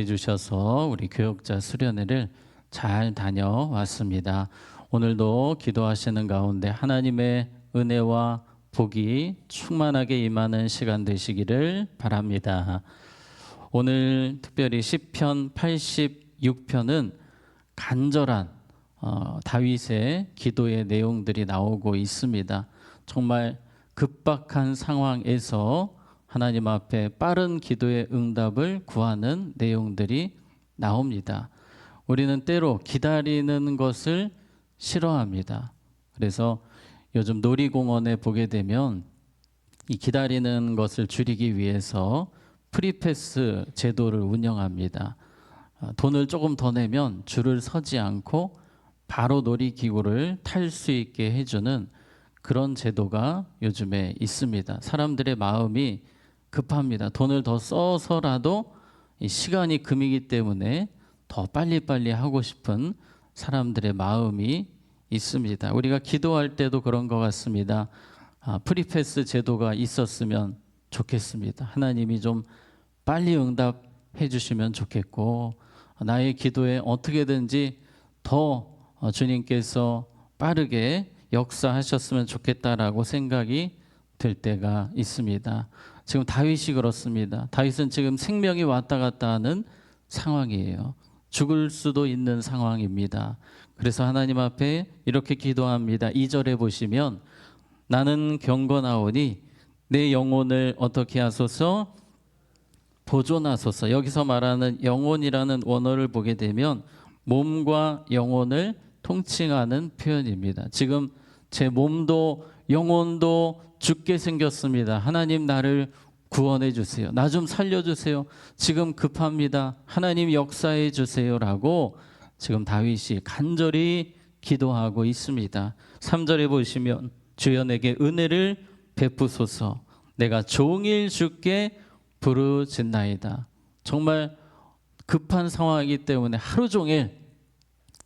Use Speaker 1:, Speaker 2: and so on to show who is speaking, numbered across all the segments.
Speaker 1: 주셔서 우리 교역자 수련회를 잘 다녀왔습니다. 오늘도 기도하시는 가운데 하나님의 은혜와 복이 충만하게 임하는 시간 되시기를 바랍니다. 오늘 특별히 시편 86편은 간절한 다윗의 기도의 내용들이 나오고 있습니다. 정말 급박한 상황에서 하나님 앞에 빠른 기도의 응답을 구하는 내용들이 나옵니다. 우리는 때로 기다리는 것을 싫어합니다. 그래서 요즘 놀이공원에 보게 되면 이 기다리는 것을 줄이기 위해서 프리패스 제도를 운영합니다. 돈을 조금 더 내면 줄을 서지 않고 바로 놀이기구를 탈 수 있게 해주는 그런 제도가 요즘에 있습니다. 사람들의 마음이 급합니다. 돈을 더 써서라도 이 시간이 금이기 때문에 더 빨리빨리 하고 싶은 사람들의 마음이 있습니다. 우리가 기도할 때도 그런 것 같습니다. 프리패스 제도가 있었으면 좋겠습니다. 하나님이 좀 빨리 응답해 주시면 좋겠고, 나의 기도에 어떻게든지 더 주님께서 빠르게 역사하셨으면 좋겠다라고 생각이 들 때가 있습니다. 지금 다윗이 그렇습니다. 다윗은 지금 생명이 왔다 갔다 하는 상황이에요. 죽을 수도 있는 상황입니다. 그래서 하나님 앞에 이렇게 기도합니다. 2절에 보시면 나는 경건하오니 내 영혼을 어떻게 하소서 보존하소서. 여기서 말하는 영혼이라는 원어를 보게 되면 몸과 영혼을 통칭하는 표현입니다. 지금 제 몸도 영혼도 죽게 생겼습니다. 하나님 나를 구원해 주세요. 나 좀 살려주세요. 지금 급합니다. 하나님 역사해 주세요라고 지금 다윗이 간절히 기도하고 있습니다. 3절에 보시면 주여 내게 은혜를 베푸소서. 내가 종일 주께 부르짖나이다. 정말 급한 상황이기 때문에 하루 종일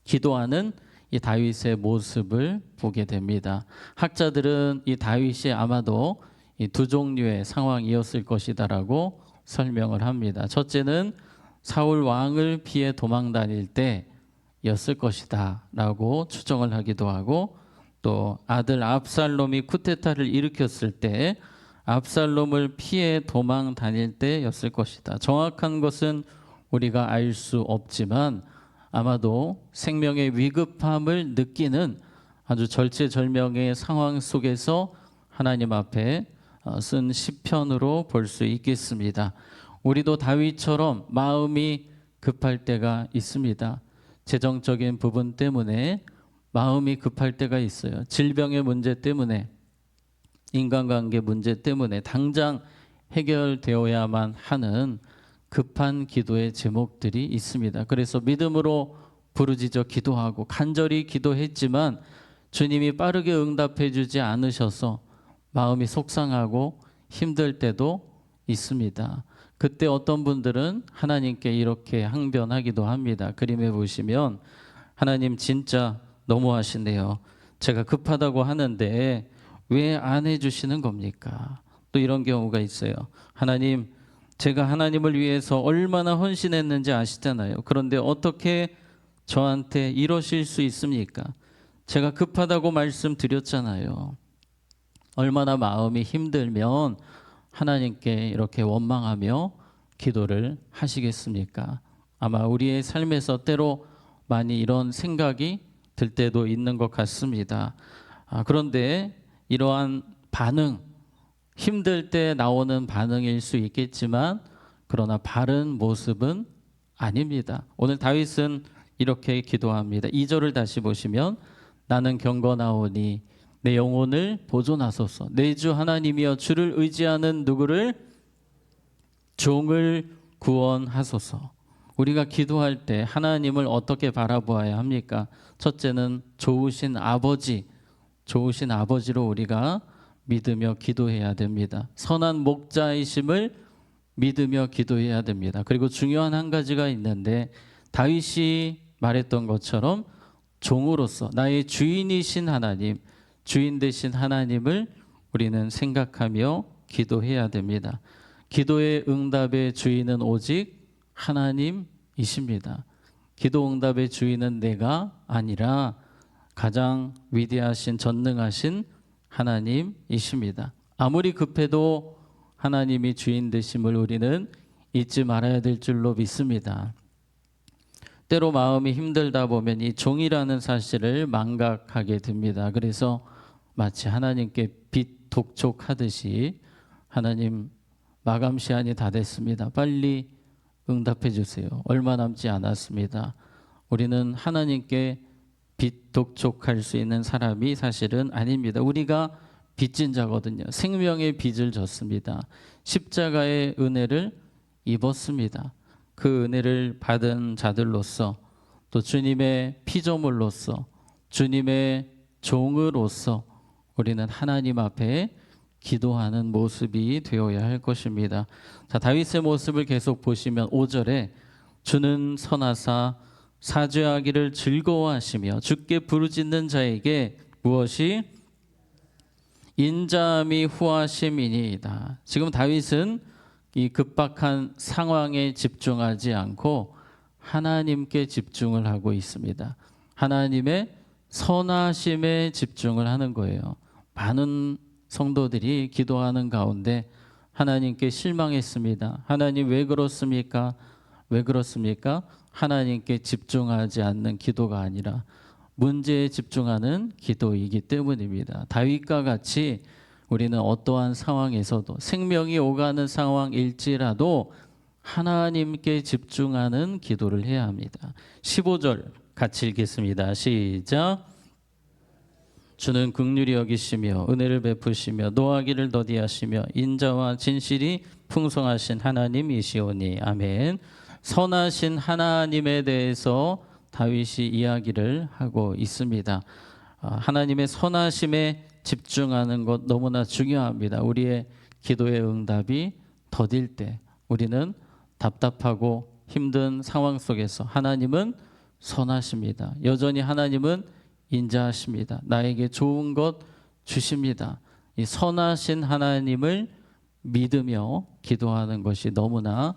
Speaker 1: 기도하는 이 다윗의 모습을 보게 됩니다. 학자들은 이 다윗이 아마도 이 두 종류의 상황이었을 것이다라고 설명을 합니다. 첫째는 사울 왕을 피해 도망 다닐 때였을 것이다라고 추정을 하기도 하고, 또 아들 압살롬이 쿠데타를 일으켰을 때 압살롬을 피해 도망 다닐 때였을 것이다. 정확한 것은 우리가 알 수 없지만 아마도 생명의 위급함을 느끼는 아주 절체절명의 상황 속에서 하나님 앞에 쓴 시편으로 볼 수 있겠습니다. 우리도 다윗처럼 마음이 급할 때가 있습니다. 재정적인 부분 때문에 마음이 급할 때가 있어요. 질병의 문제 때문에, 인간관계 문제 때문에 당장 해결되어야만 하는 급한 기도의 제목들이 있습니다. 그래서 믿음으로 부르짖어 기도하고 간절히 기도했지만 주님이 빠르게 응답해 주지 않으셔서 마음이 속상하고 힘들 때도 있습니다. 그때 어떤 분들은 하나님께 이렇게 항변하기도 합니다. 그림에 보시면 하나님 진짜 너무하시네요. 제가 급하다고 하는데 왜 안 해주시는 겁니까? 또 이런 경우가 있어요. 하나님, 제가 하나님을 위해서 얼마나 헌신했는지 아시잖아요. 그런데 어떻게 저한테 이러실 수 있습니까? 제가 급하다고 말씀드렸잖아요. 얼마나 마음이 힘들면 하나님께 이렇게 원망하며 기도를 하시겠습니까? 아마 우리의 삶에서 때로 많이 이런 생각이 들 때도 있는 것 같습니다. 그런데 이러한 반응, 힘들 때 나오는 반응일 수 있겠지만 그러나 바른 모습은 아닙니다. 오늘 다윗은 이렇게 기도합니다. 2절을 다시 보시면 나는 경건하오니 내 영혼을 보존하소서. 내 주 하나님이여 주를 의지하는 누구를 종을 구원하소서. 우리가 기도할 때 하나님을 어떻게 바라보아야 합니까? 첫째는 좋으신 아버지, 좋으신 아버지로 우리가 믿으며 기도해야 됩니다. 선한 목자이심을 믿으며 기도해야 됩니다. 그리고 중요한 한 가지가 있는데 다윗이 말했던 것처럼 종으로서 나의 주인이신 하나님, 주인 되신 하나님을 우리는 생각하며 기도해야 됩니다. 기도의 응답의 주인은 오직 하나님이십니다. 기도 응답의 주인은 내가 아니라 가장 위대하신 전능하신 하나님이십니다. 아무리 급해도 하나님이 주인 되심을 우리는 잊지 말아야 될 줄로 믿습니다. 때로 마음이 힘들다 보면 이 종이라는 사실을 망각하게 됩니다. 그래서 마치 하나님께 빚 독촉하듯이 하나님 마감 시한이 다 됐습니다. 빨리 응답해 주세요. 얼마 남지 않았습니다. 우리는 하나님께 빚 독촉할 수 있는 사람이 사실은 아닙니다. 우리가 빚진 자거든요. 생명의 빚을 졌습니다. 십자가의 은혜를 입었습니다. 그 은혜를 받은 자들로서 또 주님의 피조물로서 주님의 종으로서 우리는 하나님 앞에 기도하는 모습이 되어야 할 것입니다. 자, 다윗의 모습을 계속 보시면 5절에 주는 선하사 사죄하기를 즐거워하시며 주께 부르짖는 자에게 무엇이 인자함이 후하심이니이다. 지금 다윗은 이 급박한 상황에 집중하지 않고 하나님께 집중을 하고 있습니다. 하나님의 선하심에 집중을 하는 거예요. 많은 성도들이 기도하는 가운데 하나님께 실망했습니다. 하나님 왜 그렇습니까? 왜 그렇습니까? 하나님께 집중하지 않는 기도가 아니라 문제에 집중하는 기도이기 때문입니다. 다윗과 같이 우리는 어떠한 상황에서도 생명이 오가는 상황일지라도 하나님께 집중하는 기도를 해야 합니다. 15절 같이 읽겠습니다. 시작. 주는 긍휼히 여기시며 은혜를 베푸시며 노하기를 더디하시며 인자와 진실이 풍성하신 하나님이시오니. 아멘. 선하신 하나님에 대해서 다윗이 이야기를 하고 있습니다. 하나님의 선하심에 집중하는 것 너무나 중요합니다. 우리의 기도의 응답이 더딜 때 우리는 답답하고 힘든 상황 속에서 하나님은 선하십니다. 여전히 하나님은 인자하십니다. 나에게 좋은 것 주십니다. 이 선하신 하나님을 믿으며 기도하는 것이 너무나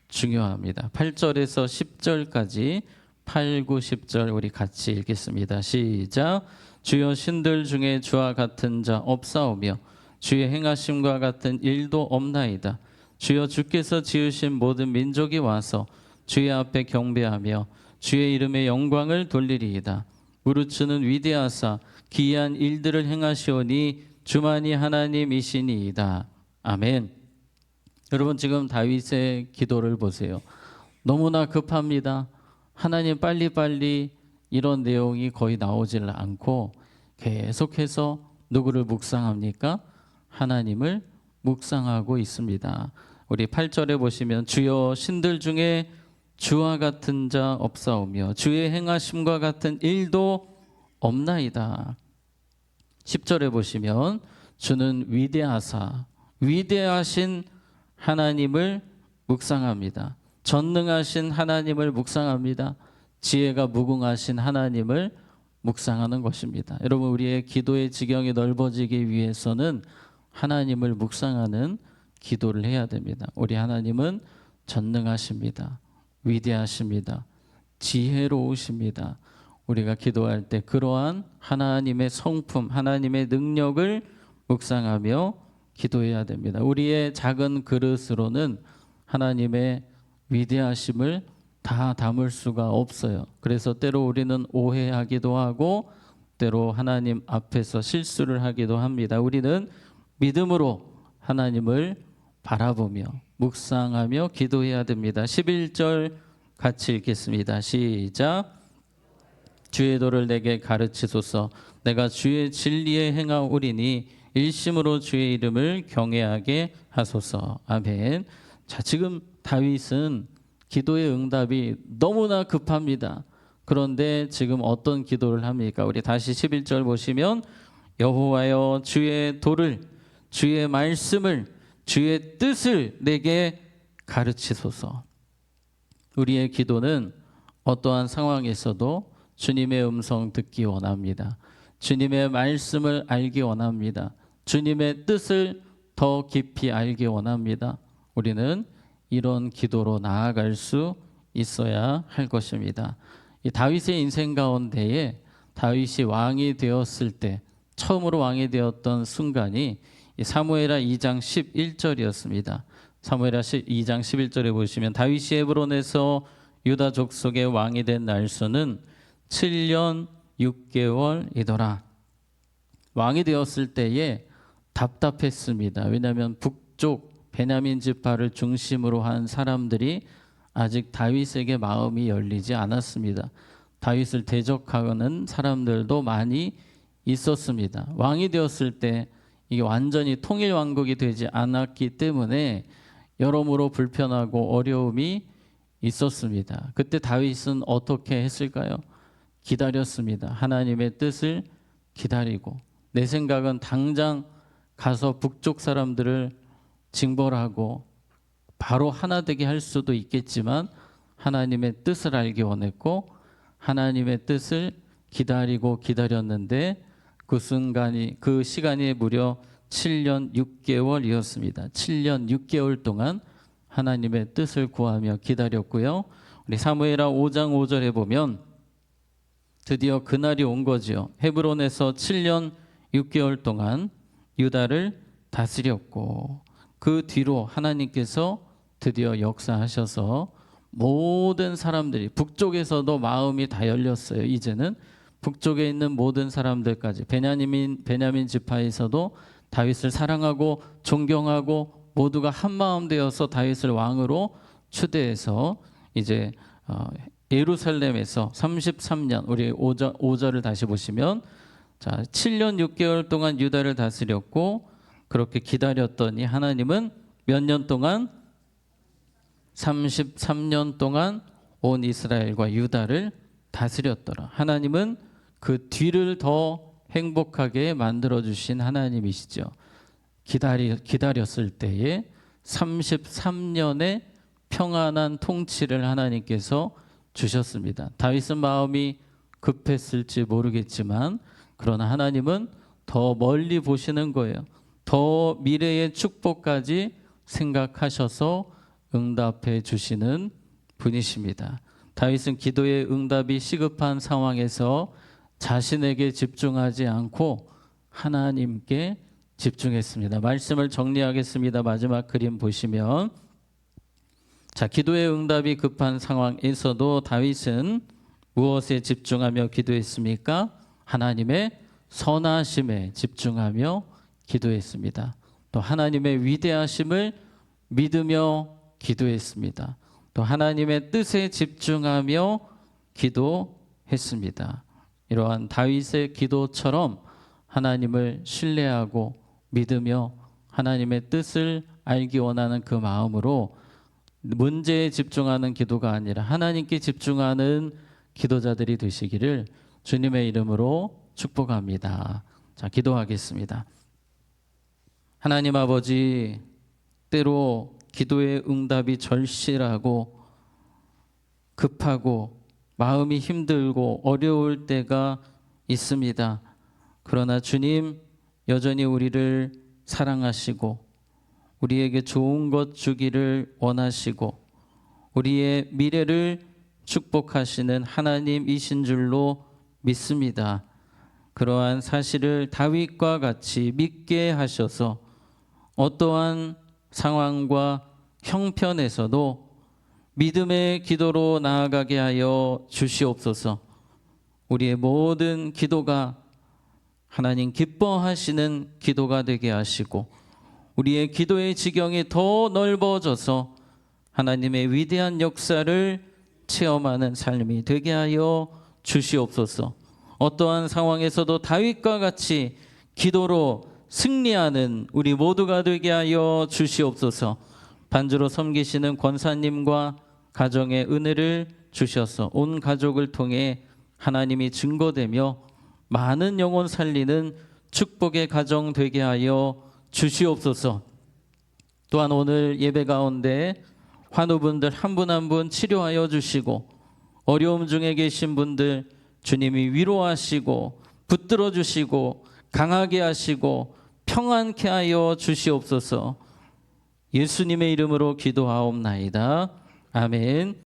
Speaker 1: 중요합니다. 8절에서 10절까지 8, 9, 10절 우리 같이 읽겠습니다. 시작. 주여 신들 중에 주와 같은 자 없사오며 주의 행하심과 같은 일도 없나이다. 주여 주께서 지으신 모든 민족이 와서 주의 앞에 경배하며 주의 이름의 영광을 돌리리이다. 무릇 주는 위대하사 기이한 일들을 행하시오니 주만이 하나님이시니이다. 아멘. 여러분 지금 다윗의 기도를 보세요. 너무나 급합니다. 하나님 빨리빨리 이런 내용이 거의 나오질 않고 계속해서 누구를 묵상합니까? 하나님을 묵상하고 있습니다. 우리 8절에 보시면 주여 신들 중에 주와 같은 자 없사오며 주의 행하심과 같은 일도 없나이다. 10절에 보시면 주는 위대하사 위대하신 하나님을 묵상합니다. 전능하신 하나님을 묵상합니다. 지혜가 무궁하신 하나님을 묵상하는 것입니다. 여러분 우리의 기도의 지경이 넓어지기 위해서는 하나님을 묵상하는 기도를 해야 됩니다. 우리 하나님은 전능하십니다. 위대하십니다. 지혜로우십니다. 우리가 기도할 때 그러한 하나님의 성품, 하나님의 능력을 묵상하며 기도해야 됩니다. 우리의 작은 그릇으로는 하나님의 위대하심을 다 담을 수가 없어요. 그래서 때로 우리는 오해하기도 하고 때로 하나님 앞에서 실수를 하기도 합니다. 우리는 믿음으로 하나님을 바라보며 묵상하며 기도해야 됩니다. 11절 같이 읽겠습니다. 시작. 주의 도를 내게 가르치소서. 내가 주의 진리에 행하오리니 일심으로 주의 이름을 경외하게 하소서. 아멘. 자, 지금 다윗은 기도의 응답이 너무나 급합니다. 그런데 지금 어떤 기도를 합니까? 우리 다시 11절 보시면 여호와여 주의 도를 주의 말씀을 주의 뜻을 내게 가르치소서. 우리의 기도는 어떠한 상황에서도 주님의 음성 듣기 원합니다. 주님의 말씀을 알기 원합니다. 주님의 뜻을 더 깊이 알기 원합니다. 우리는 이런 기도로 나아갈 수 있어야 할 것입니다. 이 다윗의 인생 가운데에 다윗이 왕이 되었을 때 처음으로 왕이 되었던 순간이 사무엘하 2장 11절이었습니다. 사무엘하 2장 11절에 보시면 다윗이 헤브론에서 유다 족속의 왕이 된 날수는 7년 6개월이더라. 왕이 되었을 때에 답답했습니다. 왜냐하면 북쪽 베냐민 지파를 중심으로 한 사람들이 아직 다윗에게 마음이 열리지 않았습니다. 다윗을 대적하는 사람들도 많이 있었습니다. 왕이 되었을 때 이게 완전히 통일 왕국이 되지 않았기 때문에 여러모로 불편하고 어려움이 있었습니다. 그때 다윗은 어떻게 했을까요? 기다렸습니다. 하나님의 뜻을 기다리고, 내 생각은 당장 가서 북쪽 사람들을 징벌하고 바로 하나 되게 할 수도 있겠지만 하나님의 뜻을 알기 원했고 하나님의 뜻을 기다리고 기다렸는데 그 시간이 무려 7년 6개월이었습니다. 7년 6개월 동안 하나님의 뜻을 구하며 기다렸고요. 우리 사무엘하 5장 5절에 보면 드디어 그날이 온 거죠. 헤브론에서 7년 6개월 동안 유다를 다스렸고, 그 뒤로 하나님께서 드디어 역사하셔서 모든 사람들이, 북쪽에서도 마음이 다 열렸어요. 이제는 북쪽에 있는 모든 사람들까지, 베냐민 지파에서도 다윗을 사랑하고 존경하고 모두가 한 마음 되어서 다윗을 왕으로 추대해서 이제 예루살렘에서 33년, 우리 5절을 다시 보시면, 자, 7년 6개월 동안 유다를 다스렸고, 그렇게 기다렸더니 하나님은 몇 년 동안? 33년 동안 온 이스라엘과 유다를 다스렸더라. 하나님은 그 뒤를 더 행복하게 만들어 주신 하나님이시죠. 기다렸을 때에 33년의 평안한 통치를 하나님께서 주셨습니다. 다윗은 마음이 급했을지 모르겠지만, 그러나 하나님은 더 멀리 보시는 거예요. 더 미래의 축복까지 생각하셔서 응답해 주시는 분이십니다. 다윗은 기도의 응답이 시급한 상황에서 자신에게 집중하지 않고 하나님께 집중했습니다. 말씀을 정리하겠습니다. 마지막 그림 보시면, 자, 기도의 응답이 급한 상황에서도 다윗은 무엇에 집중하며 기도했습니까? 하나님의 선하심에 집중하며 기도했습니다. 또 하나님의 위대하심을 믿으며 기도했습니다. 또 하나님의 뜻에 집중하며 기도했습니다. 이러한 다윗의 기도처럼 하나님을 신뢰하고 믿으며 하나님의 뜻을 알기 원하는 그 마음으로 문제에 집중하는 기도가 아니라 하나님께 집중하는 기도자들이 되시기를 주님의 이름으로 축복합니다. 자, 기도하겠습니다. 하나님 아버지, 때로 기도의 응답이 절실하고 급하고 마음이 힘들고 어려울 때가 있습니다. 그러나 주님, 여전히 우리를 사랑하시고 우리에게 좋은 것 주기를 원하시고 우리의 미래를 축복하시는 하나님이신 줄로 믿습니다. 그러한 사실을 다윗과 같이 믿게 하셔서 어떠한 상황과 형편에서도 믿음의 기도로 나아가게 하여 주시옵소서. 우리의 모든 기도가 하나님 기뻐하시는 기도가 되게 하시고 우리의 기도의 지경이 더 넓어져서 하나님의 위대한 역사를 체험하는 삶이 되게 하여 주시옵소서. 어떠한 상황에서도 다윗과 같이 기도로 승리하는 우리 모두가 되게 하여 주시옵소서. 반주로 섬기시는 권사님과 가정의 은혜를 주셔서 온 가족을 통해 하나님이 증거되며 많은 영혼 살리는 축복의 가정 되게 하여 주시옵소서. 또한 오늘 예배 가운데 환우분들 한 분 한 분 치료하여 주시고 어려움 중에 계신 분들 주님이 위로하시고 붙들어 주시고 강하게 하시고 평안케 하여 주시옵소서. 예수님의 이름으로 기도하옵나이다. 아멘.